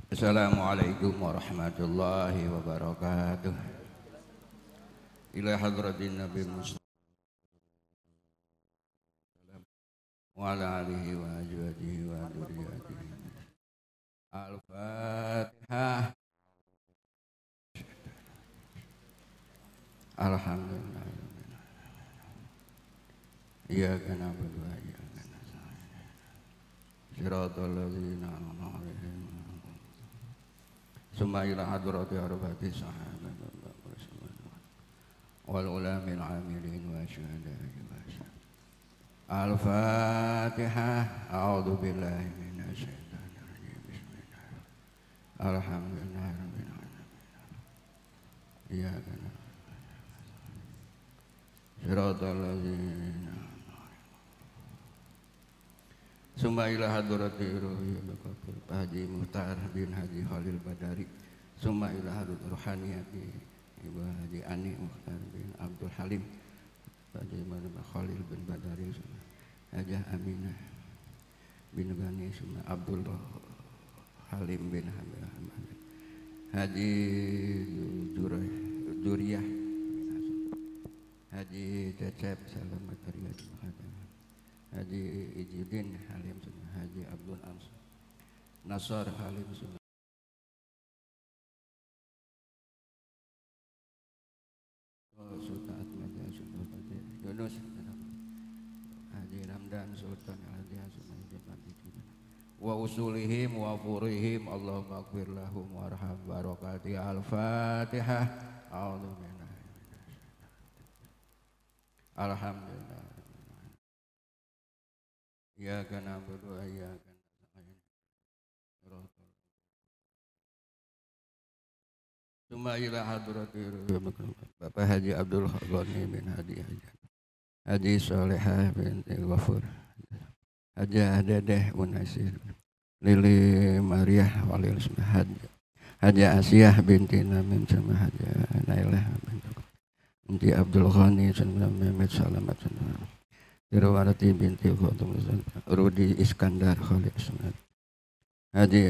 Assalamualaikum warahmatullahi wabarakatuh. Ila hadratin Nabi Mustafa wa ala alihi wa azwajihi wa dzurriyyatihi. Al-Fatihah. Alhamdulillah. Iyyaka na'budu wa iyyaka nasta'in. Shiratal ladzina an'amta 'alaihim. Summa ila hadrati arba'ati sahabat wal ulamil 'amilin wa syuhada'i wa syahid. Al-Fatihah. A'udzu billahi minasy syaithanir rajim. Bismillah. Alhamdulillahirabbil alamin. Iyyaka na'budu Shiratal ladzina Summa ila hadrati ruhi Bapak Haji Muhtar bin Haji Khalil Badari. Summa ila hadrati ruhaniyati Ibu Haji Ani Muhtar bin Abdul Halim. Haji Khalil bin Badari. Hajah Aminah bin Bani Summa Abdullah Halim bin Hamad. Haji Duriyah Haji Cecep Salamat Riyad Haji Ijudin Halim Sunnah Haji Abdul Ansar Nasar Halim Sunnah Sultan Atmaja Sunnah Yunus Haji Ramdan Sultan Al-Hadiah Sunnah wa usulihim wa furihim Allahumma aghfir lahum warham barakati. Al-Fatihah. A'udzu billahi Alhamdulillah. Iyyaka na'budu wa iyyaka nasta'in. Summa ila hadrati Bapak Haji Abdul Ghani bin Hadi Haji Salihah binti Ghafur Haji Dedeh Munasir Lili Mariah Walil Sunnah Haji Asiyah binti Namim sama Haji Nailah binti Abdul Ghani sama Mehmet Salamat sama Dirwarati binti Khatum Rudi Iskandar Khalid Sunnah Haji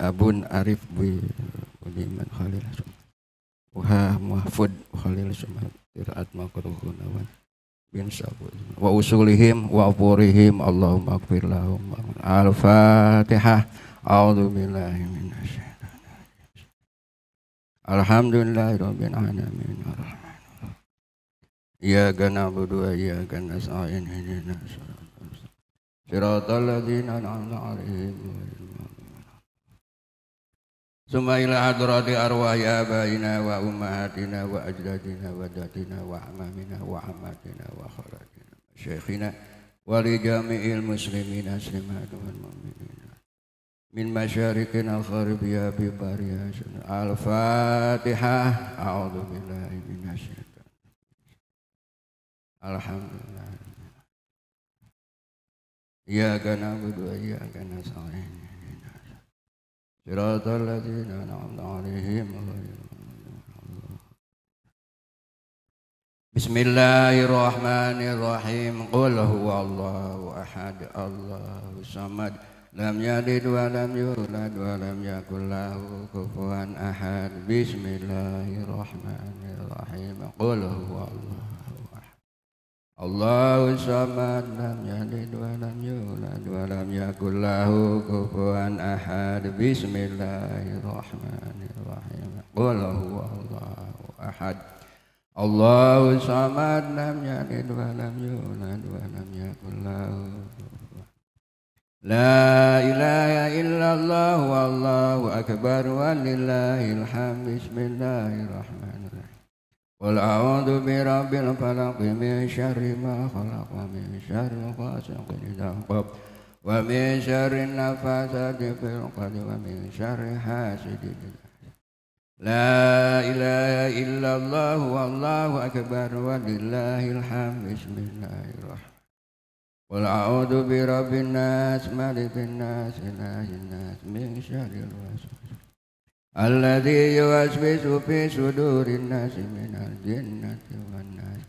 Abun Arif Budiman Khalil Sunnah Mahfud Khalil Sunnah Tirat Makruh Gunawan bin Sabud wa usulihim wa furihim Allahumma aghfir lahum. Al-Fatihah. A'udzu billahi minasy syaithanir rajim. Alhamdulillahirabbil alamin. Iyyaka na'budu wa iyyaka nasta'in. Ihdinas siratal ladzina an'amta 'alaihim. Summa ila hadrati arwahi abaina wa ummahatina wa ajdadina wa datina wa amamina wa amatina wa khalatina syekhina wa li jami'il muslimina muslimat wal mu'minin min masyariqina al-gharibiyya bi bariya. Al-Fatihah. A'udzu billahi minasy syaitanir rajim. Alhamdulillah. Iyyaka na'budu wa iyyaka nasta'in. Shiratal ladzina an'amta 'alaihim. Bismillahirrahmanirrahim. Qul huwallahu ahad. Allahus samad. Lam yalid wa lam yulad wa lam yakul lahu kufuwan ahad. Bismillahirrahmanirrahim. Qul huwallahu Allahu samad lam yalid wa lam yulad wa lam yakul lahu kufuwan ahad. Bismillahirrahmanirrahim. Qul huwallahu ahad. Allahu samad lam yalid wa lam yulad wa lam yakul lahu kufuwan. La ilaha illallah wallahu akbar walillahil hamd. Bismillahirrahmanirrahim. Qul a'udzu birabbil falaq min syarri ma khalaq wa min syarri ghasiqin idza waqab wa min syarri nafasati fil 'uqad wa min syarri hasidin idza hasad. La ilaha illallah wallahu akbar walillahil hamd. Bismillahirrahmanirrahim. Qul a'udzu birabbin nas malikin nas ilahin nas min syarril waswas alladzi yuwaswisu fi sudurin nasi minal jinnati wan nas.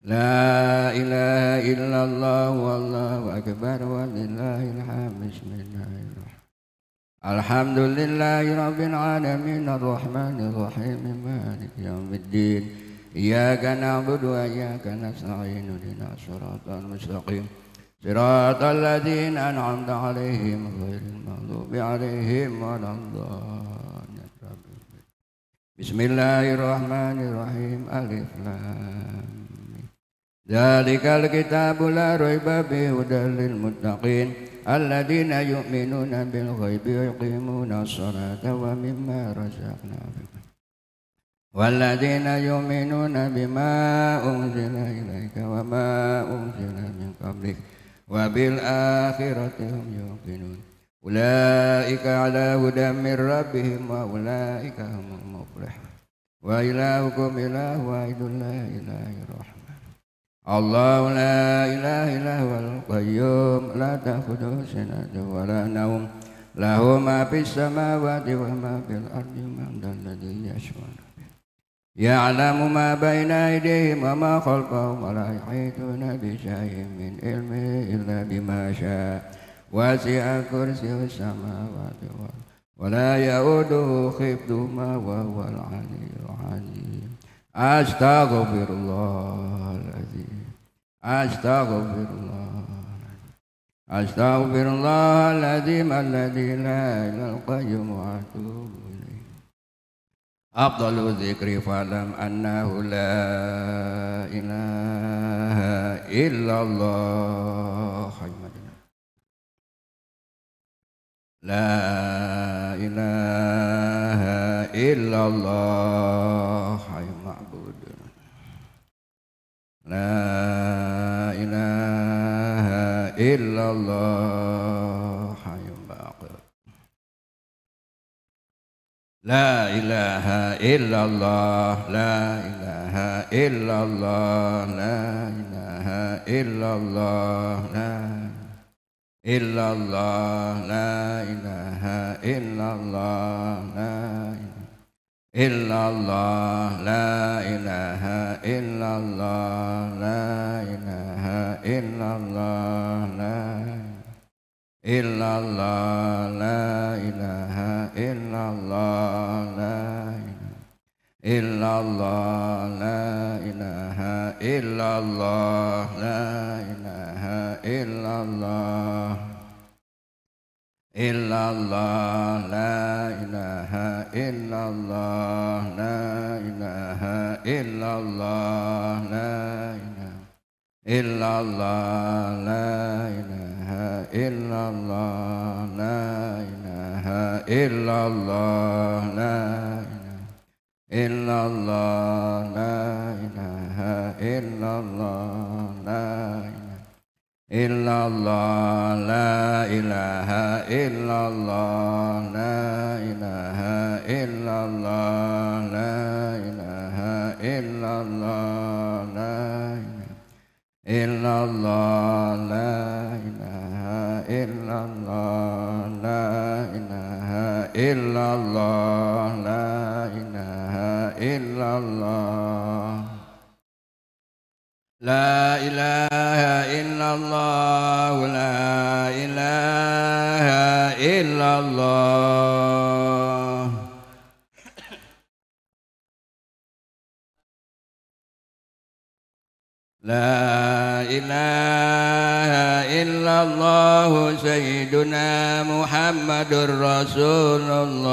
La ilaha illallah wallahu akbar walillahil hamd. Bismillahirrahmanirrahim. Alhamdulillahi rabbil alamin arrahmanir rahim maliki yaumiddin iyyaka na'budu wa iyyaka nasta'in ihdinas siratal mustaqim siratal ladzina an'amta 'alaihim ghairil maghdubi 'alaihim waladdallin. Bismillahirrahmanirrahim. Alif lam mim. Dzalikal kitabu la raiba fihi hudal lil muttaqin alladzina yu'minuna bil ghaibi wa yuqimuna as-salata wa mimma razaqnahum walladzina yu'minuna bima unzila ilaika wa ma unzila min qablik wa bil akhirati hum yuqinun ulaika ala hudan min rabbihim wa ulaika humul muflihun wa ilahukum ilahu wahidun la ilaha illallah Allahu la ilaha illa huwal qayyum la ta'khudhuhu sinatun wa la nawm lahu ma fis samawati wa ma fil ardi man dhal ladzi yashfa'u ya'lamu ma baina aydihim wa ma khalfahum wa la yuhituna bi shay'in min ilmihi illa bima sha'a wasi'a kursiyyuhu samawati wal ardi wa la ya'uduhu hifdhuhuma wa huwal 'aliyyul 'azim. Astaghfirullahaladzim. Astaghfirullahaladzim alladzi la ilaha qayyum wa atubu ilaih. Afdalu dzikri falam annahu la ilaha illallah. La ilaha illallah. La ilaha illallah hayyul baqi. La ilaha illallah. La ilaha illallah. La ilaha illallah. La illallah. La ilaha illallah. La illallah, la ilaha illallah, la ilaha illallah, la illallah, la ilaha illallah, la illallah, la ilaha illallah, la ilaha illallah. Illallah, la ilaha illallah, la ilaha illallah, la ilaha illallah, la ilaha illallah, la ilaha illallah, la ilaha illallah, la ilaha illallah, la illallah, la ilaha illallah, la ilaha illallah, la ilaha illallah, la illallah, la ilaha illallah, la ilaha illallah, la ilaha illallah. La ilaha illallah, la ilaha illallah. La ilaha illallah sayyiduna Muhammadur Rasulullah.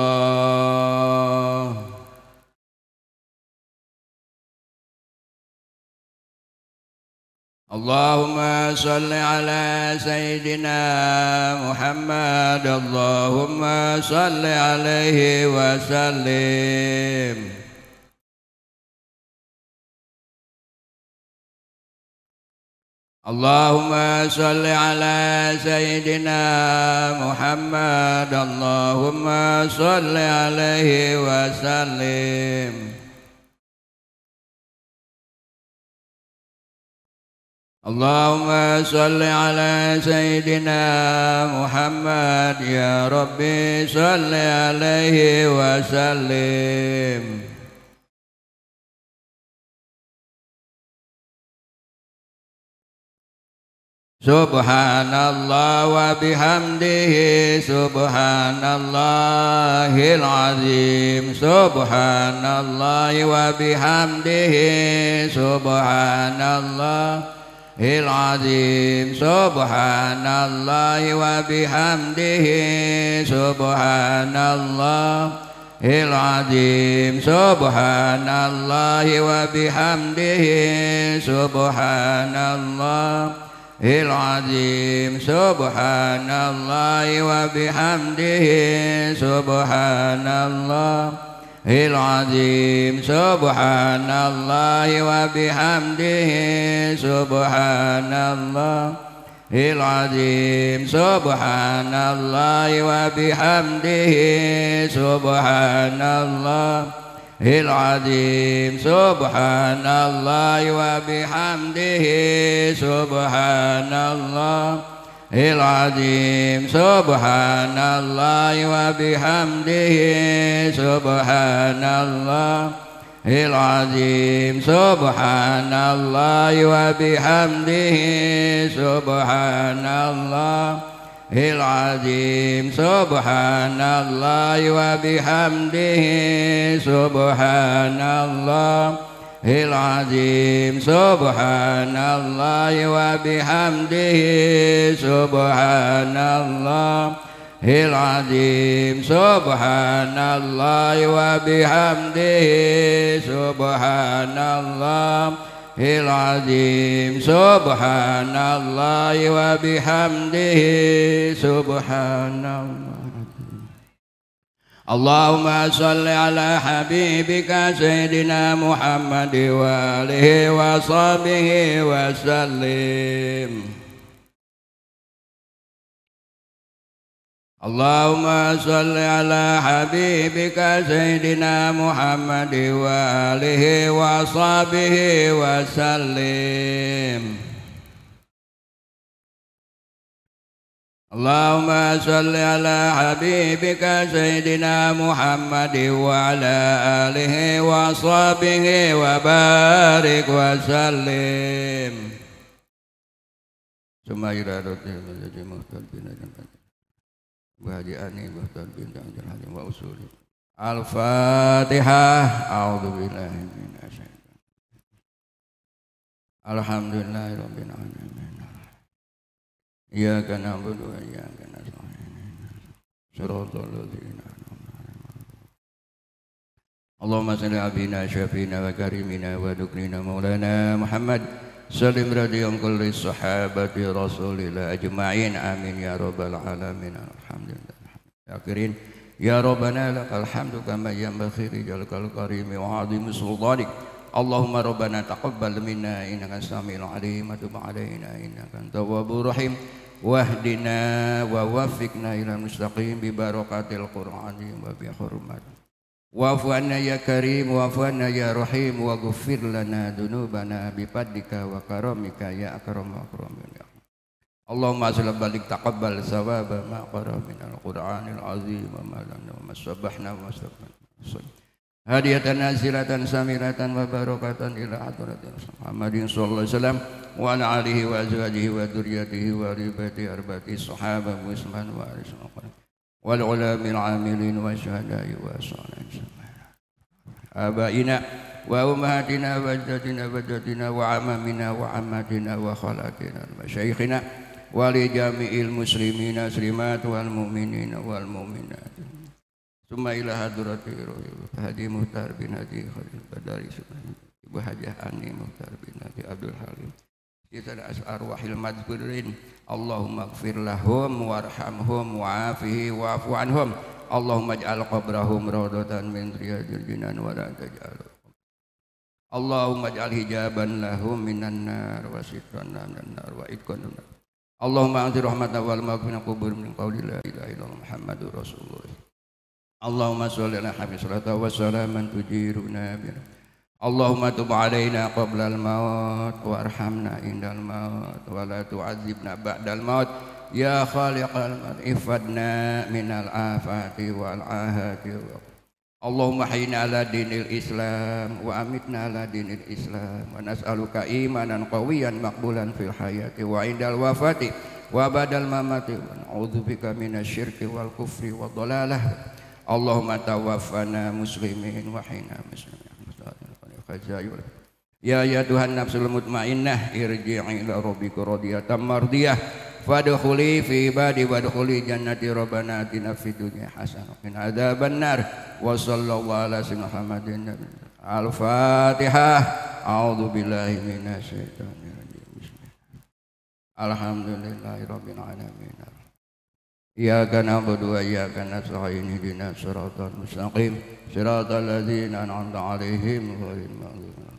Allahumma salli ala Sayyidina Muhammad. Allahumma salli alaihi wa sallim. Allahumma salli ala Sayyidina Muhammad. Allahumma salli alaihi wa sallim. Allahumma salli ala Sayyidina Muhammad. Ya Rabbi salli alaihi wa sallim. Subhanallah wa bihamdihi subhanallahil azim. Subhanallah wa bihamdihi subhanallahil azim. Subhanallah wa bihamdihi subhanallahil azim. Subhanallah wa bihamdihi subhanallah العظيم. سبحان الله وبحمده سبحان الله العظيم. سبحان الله وبحمده سبحان الله العظيم. سبحان الله وبحمده سبحان الله العظيم. سبحان الله وبحمده سبحان الله العظيم. سبحان الله وبحمده سبحان الله العظيم. سبحان الله وبحمده سبحان الله العظيم. سبحان الله وبحمده سبحان الله العظيم. سبحان الله وبحمده سبحان الله العظيم. سبحان الله وبحمده سبحان الله العظيم. سبحان الله وبحمده سبحان الله. اللهم صل على حبيبك سيدنا محمد وآله وصحبه وسلم. اللهم صل على حبيبك سيدنا محمد وآله وصحبه وسلم. اللهم صل على حبيبك سيدنا محمد وعلى آله وصحبه وبارك وسلم. ثم إرادته التي مختلفين وهدئني مختلفين جل وأصولي. الفاتحة. أعوذ بالله من الشيطان. الحمد لله رب العالمين. إياك نعبد وإياك نستعين. صراط الذين أنعمت عليهم. اللهم صل على عبدنا شفينا وكريمنا وذكرنا مولانا محمد. سلم رضي عن كل الصحابة رسول الله أجمعين. آمين يا رب العالمين. الحمد لله. آخرين يا ربنا لك الحمد كما ينبغي لجلالك الكريم وعظيم سلطانك. اللهم ربنا تقبل منا إنك السميع العليم وتب علينا إنك أنت التواب الرحيم. واهدنا ووفقنا إلى المستقيم ببركات القرآن وبحرمته. واعف عنا يا كريم واعف عنا يا رحيم واغفر لنا ذنوبنا بفضلك وكرمك يا أكرم الأكرمين. اللهم صل بارك تقبل ثواب ما قرأ من القرآن العظيم وما لنا وما سبحنا وما استغفرنا. هدية نازلة سميرة وبركة إلى حضرة محمد صلى الله عليه وسلم وعلى آله وأزواجه وذريته وربته أربعة الصحابة وعثمان وعلي والعلماء العاملين والشهداء والصالحين. آبائنا وأمهاتنا وأجدادنا وجداتنا وعمامنا وعماتنا وخالاتنا ومشايخنا ولجميع المسلمين والمسلمات والمؤمنين والمؤمنات. ثم إلى حضرة هدي مختار بن هدي خليل البداري Ibu Hajah Ani Mukhtar bin Hadi Abdul Halim. Kita arwahil madzurin. Allahumma ighfir lahum warhamhum wa'afihi wa'fu anhum. Allahumma ij'al qabrahum rawdatan min riyadil jinan wa la taj'al. Allahumma ij'al hijaban lahum minan nar wa sitran minan nar wa itqan. Allahumma anzir rahmatan wal maghfiratan qubur min qawli la ilaha illallah Muhammadur Rasulullah. Allahumma sholli ala habibika sallallahu wa salaman tujiruna bi. Allahumma tub alaina qabla al-maut warhamna indal maut wa la tu'adzibna ba'dal maut ya khaliqal maut ifadna minal afati wal ahati. Allahumma hayyina ala dinil Islam wa amitna ala dinil Islam wa nas'aluka imanan qawiyan maqbulan fil hayati wa indal wafati wa badal mamati wa na'udzubika minasyirki wal kufri wa dhalalah. Allahumma tawaffana muslimin wa hina muslimin. Ya Tuhan nafsul mutmainnah irji'i ila rabbika radiyatan mardiyah fadkhuli fi ibadi wadkhuli jannati rabbana atina fid dunya hasanah wa qina adzabannar wa sallallahu ala sayyidina Muhammadin al-Fatihah. A'udzu billahi minasy syaithanir rajim. Alhamdulillahi rabbil alamin. Iyyaka na'budu wa iyyaka nasta'in ihdinas siratal mustaqim siratal ladzina an'amta 'alaihim ghairil maghdubi 'alaihim.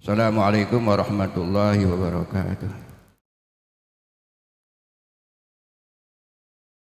Assalamualaikum warahmatullahi wabarakatuh.